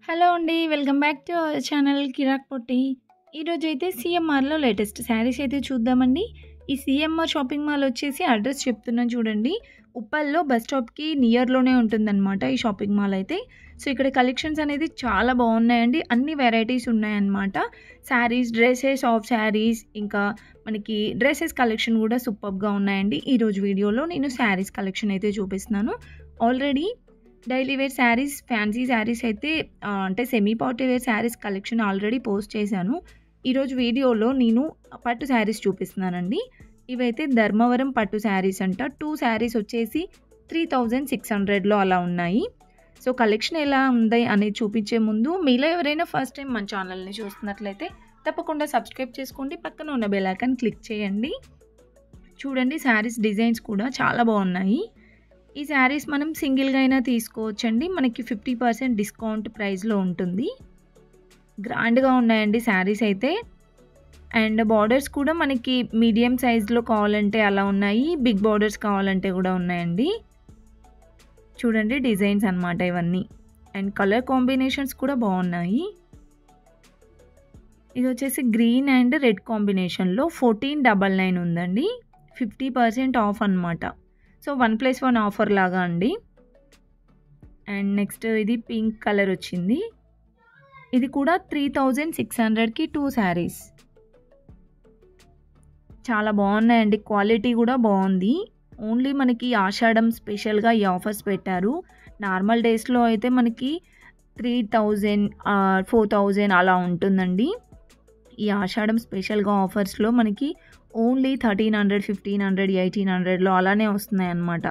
Hello అండి. Welcome back to our channel Kiraak Potti. ఈరోజైతే సీఎంఆర్‌లో లేటెస్ట్ శారీస్ అయితే చూద్దామండి. ఈ సీఎంఆర్ షాపింగ్ మాల్ వచ్చేసి అడ్రస్ చెప్తున్నాను చూడండి. ఉప్పల్‌లో బస్ స్టాప్‌కి నియర్‌లోనే ఉంటుందనమాట ఈ షాపింగ్ మాల్ అయితే. సో, ఇక్కడ కలెక్షన్స్ అనేది చాలా బాగున్నాయండి. అన్ని వెరైటీస్ ఉన్నాయన్నమాట. శారీస్, డ్రెసెస్, హాఫ్ శారీస్, ఇంకా మనకి డ్రెసెస్ కలెక్షన్ కూడా సూపర్బ్‌గా ఉన్నాయండి. ఈరోజు వీడియోలో నేను శారీస్ కలెక్షన్ అయితే చూపిస్తున్నాను. Already daily wear sarees, fancy sarees అయితే అంటే semi party wear sarees collection already post చేశాను. ఈరోజు వీడియోలో నేను పట్టు శారీస్ చూపిస్తున్నానండి. ఇవైతే ధర్మవరం పట్టు శారీస్ అంట. 2 శారీస్ వచ్చేసి 3600లో అలా ఉన్నాయి. సో, కలెక్షన్ ఎలా ఉంది అనేది చూపించే ముందు మీలో ఎవరైనా ఫస్ట్ టైం మన ఛానల్ని చూస్తున్నట్లయితే తప్పకుండా సబ్స్క్రైబ్ చేసుకోండి. పక్కన ఉన్న బెల్ ఐకాన్ క్లిక్ చేయండి. చూడండి, శారీస్ డిజైన్స్ కూడా చాలా బాగున్నాయి. ఈ శారీస్ మనం సింగిల్గా అయినా తీసుకోవచ్చండి. మనకి 50% డిస్కౌంట్ ప్రైస్లో ఉంటుంది. గ్రాండ్గా ఉన్నాయండి శారీస్ అయితే. అండ్ బార్డర్స్ కూడా మనకి మీడియం సైజ్లో కావాలంటే అలా ఉన్నాయి, బిగ్ బార్డర్స్ కావాలంటే కూడా ఉన్నాయండి. చూడండి, డిజైన్స్ అన్నమాట ఇవన్నీ. అండ్ కలర్ కాంబినేషన్స్ కూడా బాగున్నాయి. ఇది వచ్చేసి గ్రీన్ అండ్ రెడ్ కాంబినేషన్లో 1499 ఉందండి. 50% ఆఫ్ అన్నమాట. సో, 1+1 ఆఫర్ లాగా అండి. అండ్ నెక్స్ట్ ఇది పింక్ కలర్ వచ్చింది. ఇది కూడా 3600కి 2 శారీస్. చాలా బాగున్నాయండి. క్వాలిటీ కూడా బాగుంది. ఓన్లీ మనకి ఆషాఢం స్పెషల్గా ఈ ఆఫర్స్ పెట్టారు. నార్మల్ డేస్లో అయితే మనకి 3000, 4000 అలా ఉంటుందండి. ఈ ఆషాఢం స్పెషల్గా ఆఫర్స్లో మనకి ఓన్లీ 1300, 1500, 1800లో అలానే వస్తున్నాయి అన్నమాట.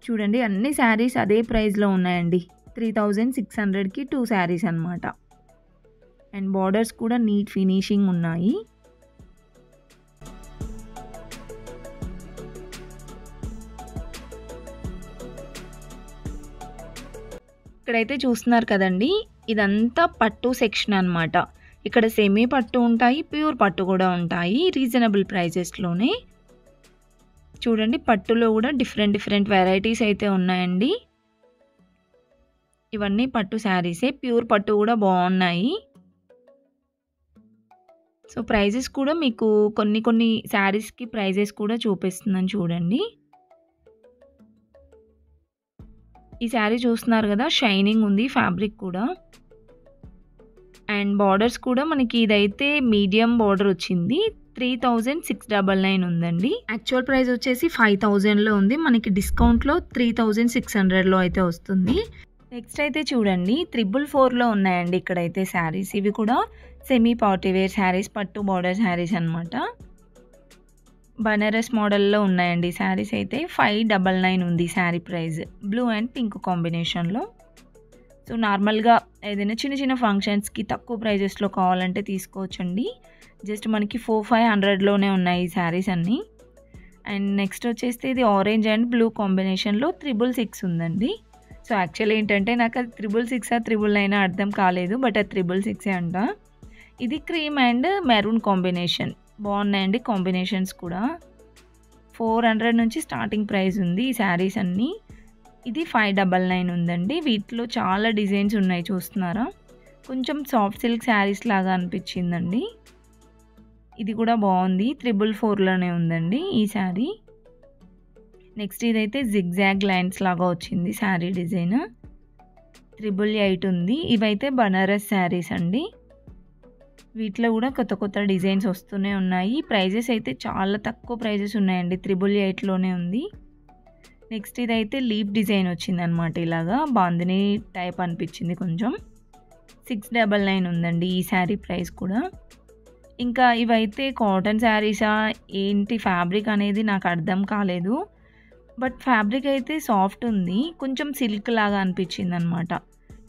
చూడండి, అన్ని శారీస్ అదే ప్రైస్లో ఉన్నాయండి. 3600కి 2 శారీస్ అన్నమాట. అండ్ బార్డర్స్ కూడా నీట్ ఫినిషింగ్ ఉన్నాయి. ఇక్కడైతే చూస్తున్నారు కదండి, ఇదంతా పట్టు సెక్షన్ అన్నమాట. ఇక్కడ సెమీ పట్టు ఉంటాయి, ప్యూర్ పట్టు కూడా ఉంటాయి రీజనబుల్ ప్రైజెస్లోనే. చూడండి, పట్టులో కూడా డిఫరెంట్ వెరైటీస్ అయితే ఉన్నాయండి. ఇవన్నీ పట్టు శారీసే, ప్యూర్ పట్టు కూడా బాగున్నాయి. సో, ప్రైజెస్ కూడా మీకు కొన్ని శారీస్కి ప్రైజెస్ కూడా చూపిస్తున్నాను చూడండి. ఈ శారీ చూస్తున్నారు కదా, షైనింగ్ ఉంది ఫ్యాబ్రిక్ కూడా. అండ్ బార్డర్స్ కూడా మనకి ఇదైతే మీడియం బార్డర్ వచ్చింది. 3699 ఉందండి. యాక్చువల్ ప్రైస్ వచ్చేసి 5000లో ఉంది. మనకి డిస్కౌంట్లో 3600లో అయితే వస్తుంది. నెక్స్ట్ అయితే చూడండి, 444లో ఉన్నాయండి ఇక్కడైతే శారీస్. ఇవి కూడా సెమీ పార్టీ వేర్ శారీస్, పట్టు బార్డర్ శారీస్ అనమాట. బనారస్ మోడల్లో ఉన్నాయండి శారీస్ అయితే. 599 ఉంది sari price. Blue and pink కాంబినేషన్లో. సో, నార్మల్గా ఏదైనా చిన్న ఫంక్షన్స్కి తక్కువ ప్రైజెస్లో కావాలంటే తీసుకోవచ్చండి. జస్ట్ మనకి 4500లోనే ఉన్నాయి ఈ శారీస్ అన్నీ. అండ్ నెక్స్ట్ వచ్చేసి ఇది ఆరెంజ్ అండ్ బ్లూ కాంబినేషన్లో 666 ఉందండి. సో, యాక్చువల్లీ ఏంటంటే నాకు అది 666 999 అర్థం కాలేదు, బట్ అది 666 అంట. ఇది క్రీమ్ అండ్ మెరూన్ కాంబినేషన్. బాగున్నాయండి కాంబినేషన్స్ కూడా. 400 నుంచి స్టార్టింగ్ ప్రైస్ ఉంది ఈ శారీస్ అన్నీ. ఇది 599 ఉందండి. వీటిలో చాలా డిజైన్స్ ఉన్నాయి, చూస్తున్నారా? కొంచెం సాఫ్ట్ సిల్క్ శారీస్ లాగా అనిపించిందండి. ఇది కూడా బాగుంది. 444లోనే ఉందండి ఈ శారీ. నెక్స్ట్ ఇదైతే జిగ్జాగ్ లైన్స్ లాగా వచ్చింది శారీ డిజైన్. 888 ఉంది. ఇవైతే బనారస్ శారీస్ అండి. వీటిలో కూడా కొత్త డిజైన్స్ వస్తూనే ఉన్నాయి. ప్రైజెస్ అయితే చాలా తక్కువ ప్రైజెస్ ఉన్నాయండి. 888లోనే ఉంది. నెక్స్ట్ ఇదైతే లీఫ్ డిజైన్ వచ్చిందనమాట. ఇలాగా బాందిని టైప్ అనిపించింది కొంచెం. 699 ఉందండి ఈ శారీ ప్రైస్ కూడా. ఇంకా ఇవైతే కాటన్ శారీసా ఏంటి ఫ్యాబ్రిక్ అనేది నాకు అర్థం కాలేదు, బట్ ఫ్యాబ్రిక్ అయితే సాఫ్ట్ ఉంది. కొంచెం సిల్క్ లాగా అనిపించింది అనమాట.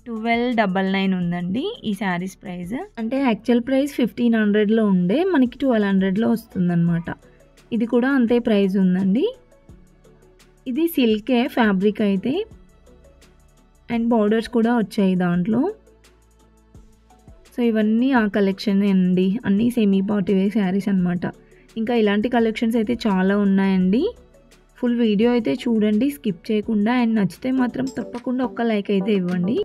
1299 ఉందండి ఈ శారీస్ ప్రైస్. అంటే యాక్చువల్ ప్రైస్ 1500లో ఉండే మనకి 1200లో వస్తుందన్నమాట. ఇది కూడా అంతే ప్రైస్ ఉందండి. ఇది సిల్కే ఫ్యాబ్రిక్ అయితే. అండ్ బార్డర్స్ కూడా వచ్చాయి దాంట్లో. సో, ఇవన్నీ ఆ కలెక్షన్ అండి. అన్నీ సెమీ పార్టీ వేర్ శారీస్ అనమాట. ఇంకా ఇలాంటి కలెక్షన్స్ అయితే చాలా ఉన్నాయండి. ఫుల్ వీడియో అయితే చూడండి స్కిప్ చేయకుండా. అండ్ నచ్చితే మాత్రం తప్పకుండా ఒక్క లైక్ అయితే ఇవ్వండి.